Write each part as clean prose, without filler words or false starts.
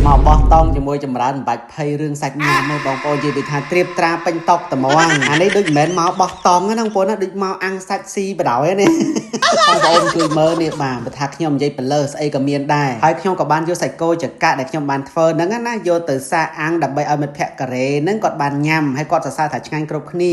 មកបោះតង់ជាមួយចម្រើនបាច់ភ័យរឿងសាច់ញ៉ាំមើលបងប្អូននិយាយពីថាត្រៀបត្រាពេញតុកត្មងអានេះដូចមិនមែនមកបោះតង់ទេបងប្អូនណាដូចមកអាំងសាច់ស៊ីបដ ாய் នេះបងប្អូនជួយមើលនេះបាទបើថាខ្ញុំនិយាយប្លើស្អីក៏មានដែរហើយខ្ញុំក៏បានយកសាច់គោចកាដែលខ្ញុំបានធ្វើហ្នឹងណាយកទៅសាអាំងដើម្បីឲ្យមិត្តភក្តិការ៉េហ្នឹងគាត់បានញ៉ាំហើយគាត់សរសើរថាឆ្ងាញ់គ្រប់គ្នា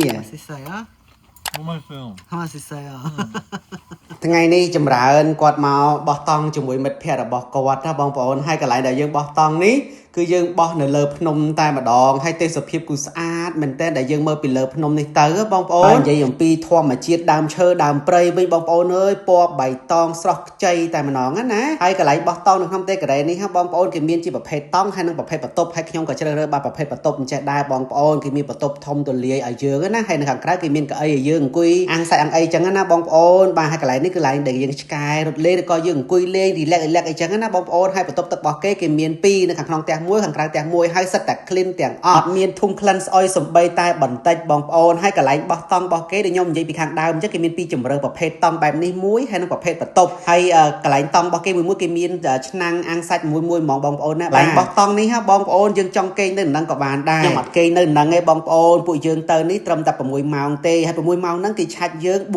ថ្ងៃនេះចម្រើនគាត់មកបោះតង់ជាមួយមិត្តភក្តិរបស់គាត់ណាបងប្អូនហើយកន្លែងដែលយើងបោះតង់នេះគឺយើងបោះនៅលើភ្នំតែម្ដងហើយទេសភាពគឺស្អាតមែនតើដែលយើងមើលពីលើភ្នំនេះទៅបងប្អូននិយាយអំពីធម្មជាតិដើមឈើដើមព្រៃវិញបងប្អូនអើយពណ៌បៃតងស្រស់ខ្ចីតែម្ដងណាហើយកន្លែងបោះតង់នៅក្នុងទេការ៉េនេះបងប្អូនគេមានជាប្រភេទតង់ហើយនិងប្រភេទបន្ទប់ហើយខ្ញុំក៏ជ្រើសរើសបាទប្រភេទបន្ទប់អញ្ចេះដែរបងប្អូនគេមានបន្ទប់ធំទូលាយឲ្យយើងណាហើយនៅខាងក្រៅគេមានកៅអីឲ្យយើងអង្គុយអាំងសាច់អាំងអីចឹងណាបងប្អូនបាទហើយកន្លែងនេះគឺកន្លែងដែលយើងឆ្កែរត់លេងឬក៏យើងអង្គុយលេងរីឡែកអីចឹងណាបងប្អូនហើយបន្ទប់ទឹករបស់គេមាន2នៅខាងក្នុងផ្ទះមួយខាងក្រៅផ្ទះមួយហើយសិតតែ clean ទាំងអត់មានធុំក្លិនស្អុយសំបីតែបន្តិចបងប្អូនហើយកន្លែងបោះតង់របស់គេដែលខ្ញុំនិយាយពីខាងដើមអញ្ចឹងគេមាន2ជម្រើសប្រភេទតង់បែបនេះមួយហើយនិងប្រភេទបន្ទប់ហើយកន្លែងតង់របស់គេមួយគេមានឆ្នាំងអាំងសាច់មួយហ្មងបងប្អូនណាកន្លែងបោះតង់នេះបងប្អូនយើងចង់គេងនៅនឹងក៏បានដែរខ្ញុំអត់គេងនៅនឹងទេបងប្អូនពួកយើងទៅនេះត្រឹមតែ6ម៉ោងទេហើយ6ម៉ោងហ្នឹងគេឆាច់យើង 45,000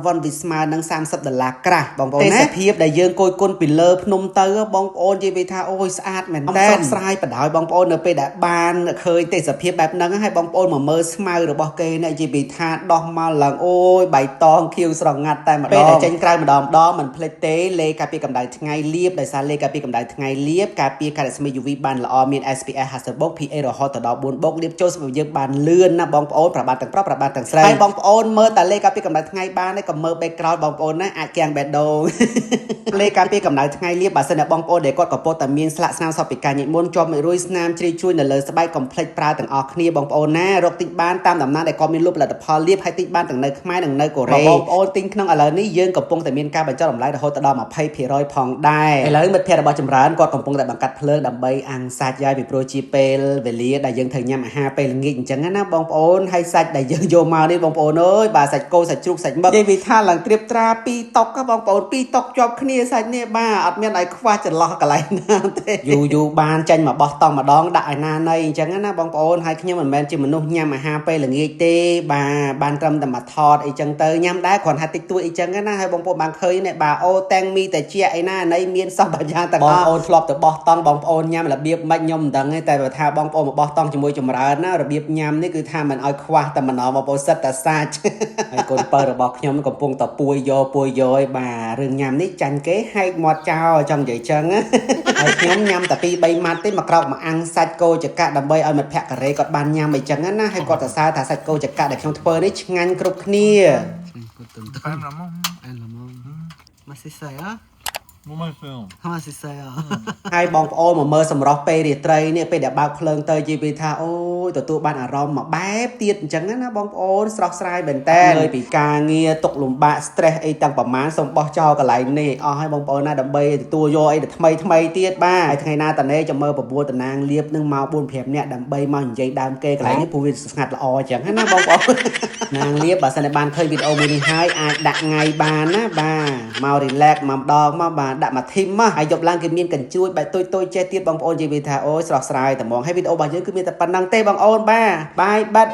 វ៉ុនវាស្មើនឹង$30ក្រាស់បងប្អូនណាទេសភាពដែលយើងគយគន់ពីលើភ្នំទៅបងប្អូននិយាយថាអូយស្អាតមែនតើស្រស់ស្រាយបដ ாய் បងប្អូននៅពេលដែលបានឃើញទេសភាពបែបហ្នឹងហើយបងប្អូនមកមើលស្មៅរបស់គេនេះនិយាយពីថាដោះមកឡើងអូយបៃតងខៀវស្រងាត់តែម្ដងពេលដែលចេញក្រៅម្ដងមិនភ្លេចទេលេការពារកម្ដៅថ្ងៃលាបដោយសារលេការពារកម្ដៅថ្ងៃលាបការពារការស្មី UV បានល្អមាន SPF 50+ PA រហូតដល់4+លាបចូលសម្រាប់យើងបានលឿនណាបងប្អូនប្របាទទាំងប្រុសប្របាទទាំងស្រីហើយបងប្អូនមើលតែលេការពារកម្ដៅថ្ងៃបានទេក៏មើល background បងប្អូនណាអាចកៀងបេះដូងលេការពារកម្ដៅថ្ងៃលាបបើសិនតែបងប្អូនដែលគាត់កំពុងតែមានស្លាកស្នាមសពពីការញិចមុនជាប់មេរុយស្នាមជ្រីជួយនៅលើស្បែកកុំភ្លេចប្រើទាំងអស់គ្នាបងប្អូនណារកទិញបានតាមដំណើរដែលគាត់មានលក់ផលិតផលលាបហើយទិញបានទាំងនៅខ្មែរនិងនៅកូរ៉េបងប្អូនទិញក្នុងឥឡូវនេះយើងកំពុងតែមានការបញ្ចុះតម្លៃរហូតដល់ 20% ផងដែរឥឡូវមិត្តភ័ក្តិរបស់ចម្រើនគាត់កំពុងតែបង្កាត់ភ្លើងដើម្បីអាំងសាច់យ៉ាយពីព្រោះជាពេលវេលាដែលយើងត្រូវញ៉ាំអាហារពេលល្ងាចអញ្ចឹងណាបងប្អូនហើយសាច់ដែលយើងយកមកនេះបងប្អូនអើយបាទសាច់គោសាច់ជ្រូកសាច់មឹកនិយាយពីថាឡើងត្រៀបត្រា2តុកបងប្អូន2តុកជាប់គ្នាសាច់នេះបាទអត់មានឲ្យខ្វះចន្លោះកន្លែងណាទេយូរបានចាញ់មកបោះតង់ម្ដងដាក់ឲ្យណាណីអញ្ចឹងណាបងប្អូនហើយខ្ញុំមិនមែនជាមនុស្សញ៉ាំអាហារពេលល្ងាចទេបាទបានត្រឹមតែមកថតអីចឹងទៅញ៉ាំដែរគ្រាន់តែតិចតួចអីចឹងណាហើយបងប្អូនបានឃើញនេះបាទអូតែងមីតែជាអីណាណីមានសពបញ្ញាទាំងអស់បងប្អូនធ្លាប់ទៅបោះតង់បងប្អូនញ៉ាំរបៀបម៉េចខ្ញុំមិនដឹងទេតែបើថាបងប្អូនមកបោះតង់ជាមួយចម្រើនណារបៀបញ៉ាំនេះគឺថាមិនឲ្យខ្វះតែម្ដងបងប្អូនសិតតែសាច់ហើយកូនបើរបស់ខ្ញុំកំពុងតែពួយយកឯបាទរឿងញ៉ាំនេះចាញ់គេហែកមាត់ចោលចង់និយាយចឹងហើយខ្ញុំញ៉ាំតែ2-3ម៉ាត់ទេមកក្រោកមកអាំងសាច់គោចកាដើម្បីឲ្យមិត្តភក្តិការ៉េគាត់បានញ៉ាំអីចឹងណាហើយគាត់សរសើរថាសាច់គោចកាដែលខ្ញុំធ្វើនេះឆ្ងាញ់គ្រប់គ្នាហើយបងប្អូនមកមើលសម្រស់ពេលរាត្រីនេះពេលដែលបើកភ្លើងទៅនិយាយពីថាអូយទទួលបានអារម្មណ៍មកបែបទៀតអញ្ចឹងណាបងប្អូនស្រស់ស្រាយមែនតើលើពីការងារទុកលំបាក stress អីទាំងប្រមាណសូមបោះចោលកន្លែងនេះអស់ហើយបងប្អូនណាដើម្បីទទួលយកអីថ្មីទៀតបាទហើយថ្ងៃណាតាណេចាំមើល9តំណាងលៀបនឹងមក 4-5 នាក់ដើម្បីមកនិយាយដើមគេកន្លែងនេះព្រោះវាស្ងាត់ល្អអញ្ចឹងណាបងប្អូនណាងលៀបបើសិនតែបានឃើញវីដេអូមួយនេះហើយអាចដាក់ថ្ងៃបានណាបាទមក relax មកម្ដងមកបាទដាក់មកធីមមកហើយយប់ឡើងគេមានកញ្ជួយបែបតូចចេះទៀតបងប្អូននិយាយថាអូយស្រស់ស្រាយតែហ្មងហើយវីដេអូរបស់យើងគឺមានតែប៉ុណ្្នឹងទេបងប្អូនបាទបាយបាត់